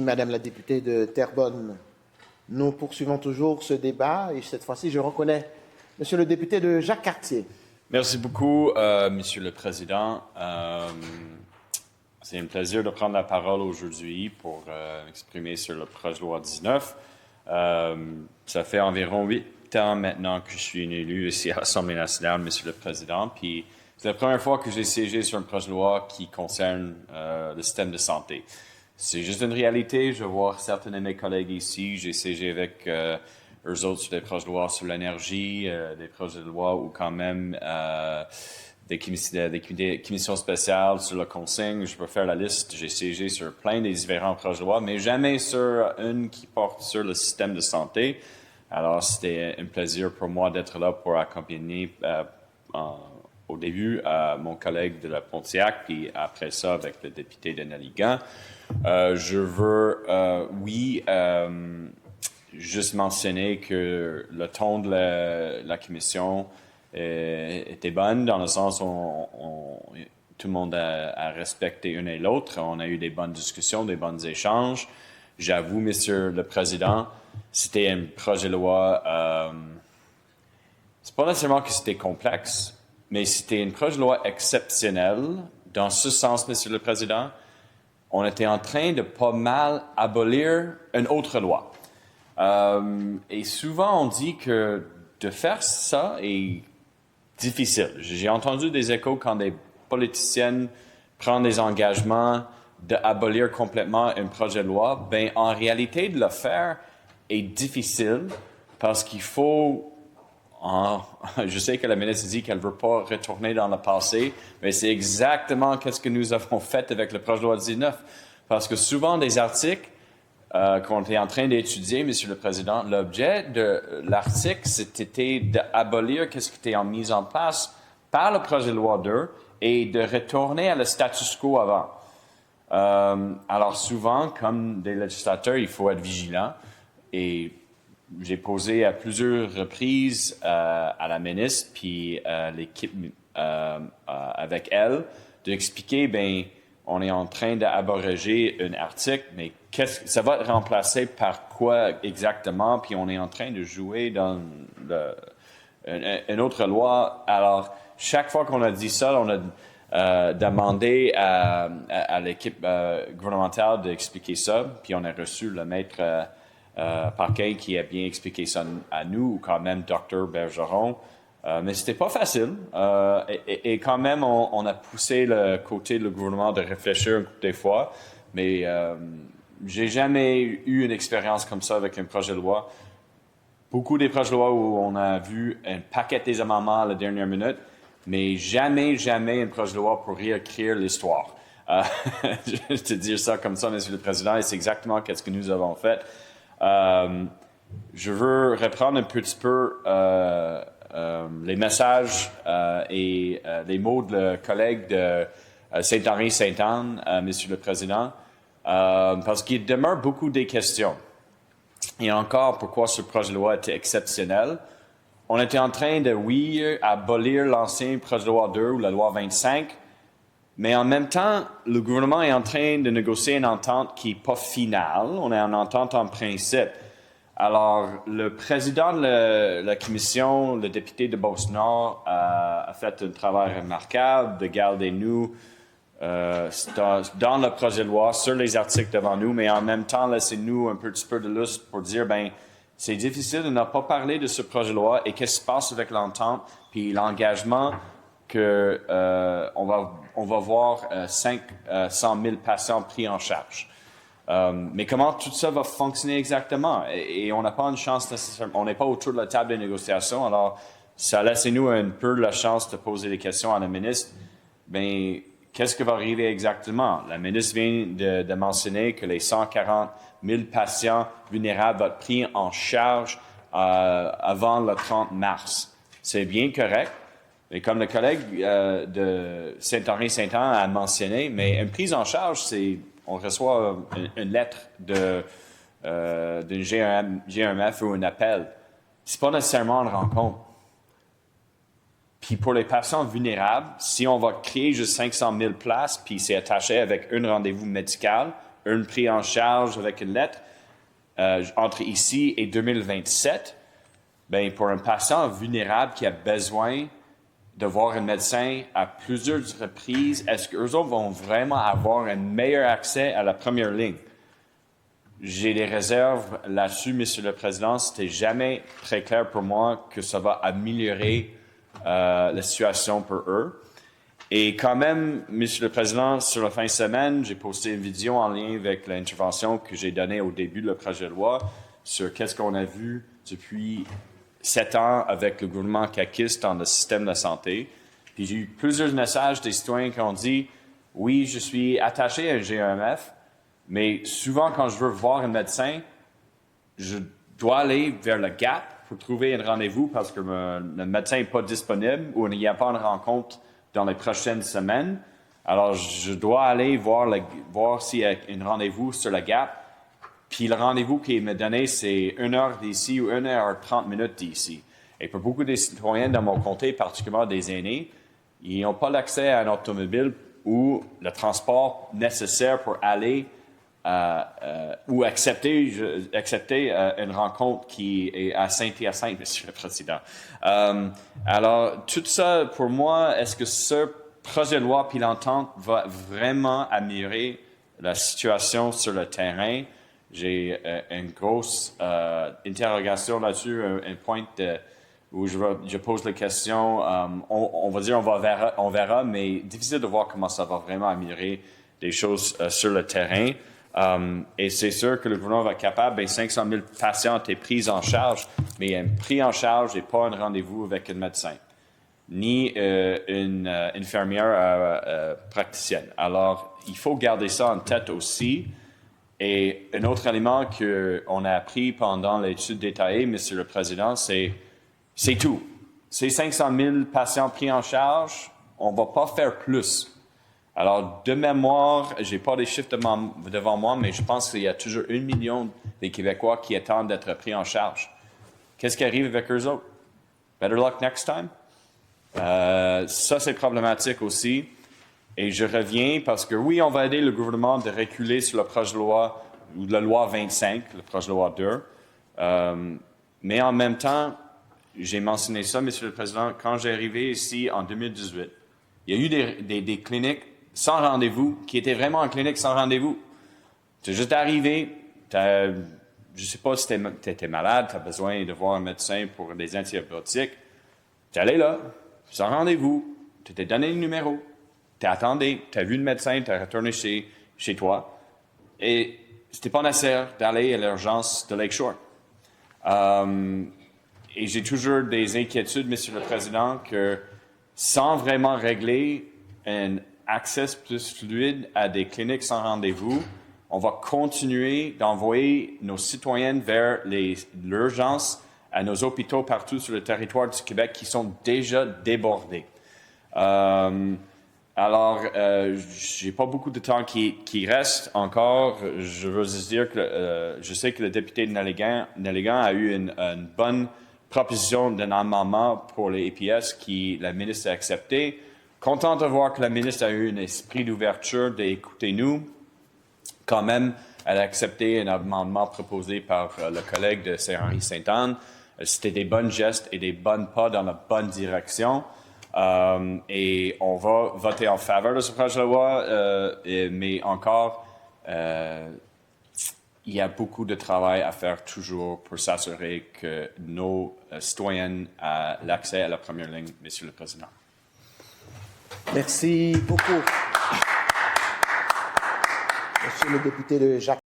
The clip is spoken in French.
Madame la députée de Terrebonne, nous poursuivons toujours ce débat et cette fois-ci, je reconnais Monsieur le député de Jacques-Cartier. Merci beaucoup, Monsieur le Président. C'est un plaisir de prendre la parole aujourd'hui pour m'exprimer sur le projet de loi 19. Ça fait environ 8 ans maintenant que je suis élu ici à l'Assemblée nationale, Monsieur le Président, puis c'est la première fois que j'ai siégé sur un projet de loi qui concerne le système de santé. C'est juste une réalité. Je vois certains de mes collègues ici. J'ai siégé avec eux autres sur des projets de loi sur l'énergie, des projets de loi ou quand même des commissions spéciales sur la consigne. Je peux faire la liste. J'ai siégé sur plein des différents projets de loi, mais jamais sur une qui porte sur le système de santé. Alors, c'était un plaisir pour moi d'être là pour accompagner au début mon collègue de la Pontiac, puis après ça avec le député de Nelligan. Je veux, juste mentionner que le ton de la commission était bon, dans le sens où tout le monde a respecté une et l'autre. On a eu des bonnes discussions, des bons échanges. J'avoue, Monsieur le Président, c'était un projet de loi, c'est pas nécessairement que c'était complexe, mais c'était un projet de loi exceptionnel. Dans ce sens, Monsieur le Président, on était en train de pas mal abolir une autre loi. Et souvent, on dit que de faire ça est difficile. J'ai entendu des échos quand des politiciennes prennent des engagements d'abolir complètement un projet de loi. Ben, en réalité, de le faire est difficile parce qu'il faut... Je sais que la ministre dit qu'elle ne veut pas retourner dans le passé, mais c'est exactement ce que nous avons fait avec le projet de loi 19. Parce que souvent, des articles qu'on était en train d'étudier, Monsieur le Président, l'objet de l'article, c'était d'abolir ce qui était mis en place par le projet de loi 2 et de retourner à le status quo avant. Alors souvent, comme des législateurs, il faut être vigilant et j'ai posé à plusieurs reprises à la ministre puis l'équipe avec elle d'expliquer, ben, on est en train d'abroger un article, mais ça va être remplacé par quoi exactement? Puis on est en train de jouer dans une autre loi. Alors, chaque fois qu'on a dit ça, on a demandé à l'équipe gouvernementale d'expliquer ça, puis on a reçu le maître Parquin qui a bien expliqué ça à nous, ou quand même Dr. Bergeron. Mais c'était pas facile. Et quand même, on a poussé le côté du gouvernement de réfléchir un coup des fois. Mais j'ai jamais eu une expérience comme ça avec un projet de loi. Beaucoup des projets de loi où on a vu un paquet des amendements à la dernière minute, mais jamais un projet de loi pour réécrire l'histoire. Je vais te dire ça comme ça, Monsieur le Président, et c'est exactement ce que nous avons fait. Je veux reprendre un petit peu les messages et les mots de le collègue de Saint-Henri-Sainte-Anne, Monsieur le Président, parce qu'il demeure beaucoup des questions. Et encore, pourquoi ce projet de loi était exceptionnel. On était en train de, abolir l'ancien projet de loi 2 ou la loi 25, mais en même temps, le gouvernement est en train de négocier une entente qui n'est pas finale. On est en entente en principe. Alors, le président de la commission, le député de Beauce-Nord, a fait un travail remarquable de garder nous dans le projet de loi sur les articles devant nous, mais en même temps, laissez-nous un petit peu de lustre pour dire, ben, c'est difficile de ne pas parler de ce projet de loi et qu'est-ce qui se passe avec l'entente puis l'engagement que on va voir 500 000 patients pris en charge. Mais comment tout ça va fonctionner exactement? Et on n'a pas une chance nécessairement. On n'est pas autour de la table des négociations, alors ça laisse-nous un peu la chance de poser des questions à la ministre. Ben, qu'est-ce qui va arriver exactement? La ministre vient de mentionner que les 140 000 patients vulnérables vont être pris en charge avant le 30 mars. C'est bien correct. Et comme le collègue de Saint-Henri-Sainte-Anne a mentionné, mais une prise en charge, c'est on reçoit une lettre d'une GMF ou un appel. C'est pas nécessairement une rencontre. Puis pour les patients vulnérables, si on va créer juste 500 000 places, puis c'est attaché avec un rendez-vous médical, une prise en charge avec une lettre entre ici et 2027, ben, pour un patient vulnérable qui a besoin de voir un médecin à plusieurs reprises, est-ce qu'eux autres vont vraiment avoir un meilleur accès à la première ligne? J'ai des réserves là-dessus, Monsieur le Président. C'était jamais très clair pour moi que ça va améliorer la situation pour eux. Et quand même, Monsieur le Président, sur la fin de semaine, j'ai posté une vidéo en lien avec l'intervention que j'ai donnée au début de le projet de loi sur qu'est-ce qu'on a vu depuis 7 ans avec le gouvernement caquiste dans le système de santé. Puis j'ai eu plusieurs messages des citoyens qui ont dit « Oui, je suis attaché à un GEMF, mais souvent quand je veux voir un médecin, je dois aller vers le GAP pour trouver un rendez-vous parce que le médecin n'est pas disponible ou il n'y a pas une rencontre dans les prochaines semaines. Alors, je dois aller voir s'il y a un rendez-vous sur le GAP. Puis le rendez-vous qu'il m'a donné, c'est 1 heure d'ici ou 1 heure 30 minutes d'ici. Et pour beaucoup des citoyens dans mon comté, particulièrement des aînés, ils n'ont pas l'accès à un automobile ou le transport nécessaire pour aller ou accepter une rencontre qui est à Saint-Hyacinthe, Monsieur le Président. Alors, tout ça, pour moi, est-ce que ce projet de loi puis l'entente va vraiment améliorer la situation sur le terrain? J'ai une grosse interrogation là-dessus, un point où je pose la question. On va dire on verra, mais difficile de voir comment ça va vraiment améliorer les choses sur le terrain. Et c'est sûr que le gouvernement va être capable, 500 000 patients ont été pris en charge, mais un pris en charge et pas un rendez-vous avec un médecin, ni une infirmière praticienne. Alors, il faut garder ça en tête aussi. Et un autre élément qu'on a appris pendant l'étude détaillée, Monsieur le Président, c'est tout. Ces 500 000 patients pris en charge, on ne va pas faire plus. Alors, de mémoire, je n'ai pas les chiffres devant moi, mais je pense qu'il y a toujours 1 million de Québécois qui attendent d'être pris en charge. Qu'est-ce qui arrive avec eux autres? Better luck next time? Ça, c'est problématique aussi. Et je reviens parce que oui, on va aider le gouvernement de reculer sur le projet de loi, ou la loi 25, le projet de loi 2. Mais en même temps, j'ai mentionné ça, Monsieur le Président, quand j'ai arrivé ici en 2018, il y a eu des cliniques sans rendez-vous qui étaient vraiment en clinique sans rendez-vous. Tu es juste arrivé, je ne sais pas si tu étais malade, tu as besoin de voir un médecin pour des antibiotiques. Tu es allé là, sans rendez-vous, tu t'es donné le numéro. Tu as attendu, tu as vu le médecin, tu as retourné chez toi. Et c'était pas nécessaire d'aller à l'urgence de Lakeshore. Et j'ai toujours des inquiétudes, Monsieur le Président, que sans vraiment régler un accès plus fluide à des cliniques sans rendez-vous, on va continuer d'envoyer nos citoyennes vers l'urgence à nos hôpitaux partout sur le territoire du Québec qui sont déjà débordés. Alors, j'ai pas beaucoup de temps qui reste encore. Je veux juste dire que je sais que le député de Nelligan a eu une bonne proposition d'un amendement pour les EPS qui la ministre a accepté. Content de voir que la ministre a eu un esprit d'ouverture d'écouter nous. Quand même, elle a accepté un amendement proposé par le collègue de Saint-Henri-Sainte-Anne. C'était des bons gestes et des bons pas dans la bonne direction. Et on va voter en faveur de ce projet de loi, mais encore, il y a beaucoup de travail à faire toujours pour s'assurer que nos citoyennes aient l'accès à la première ligne, Monsieur le Président. Merci beaucoup. Monsieur le député de Jacques.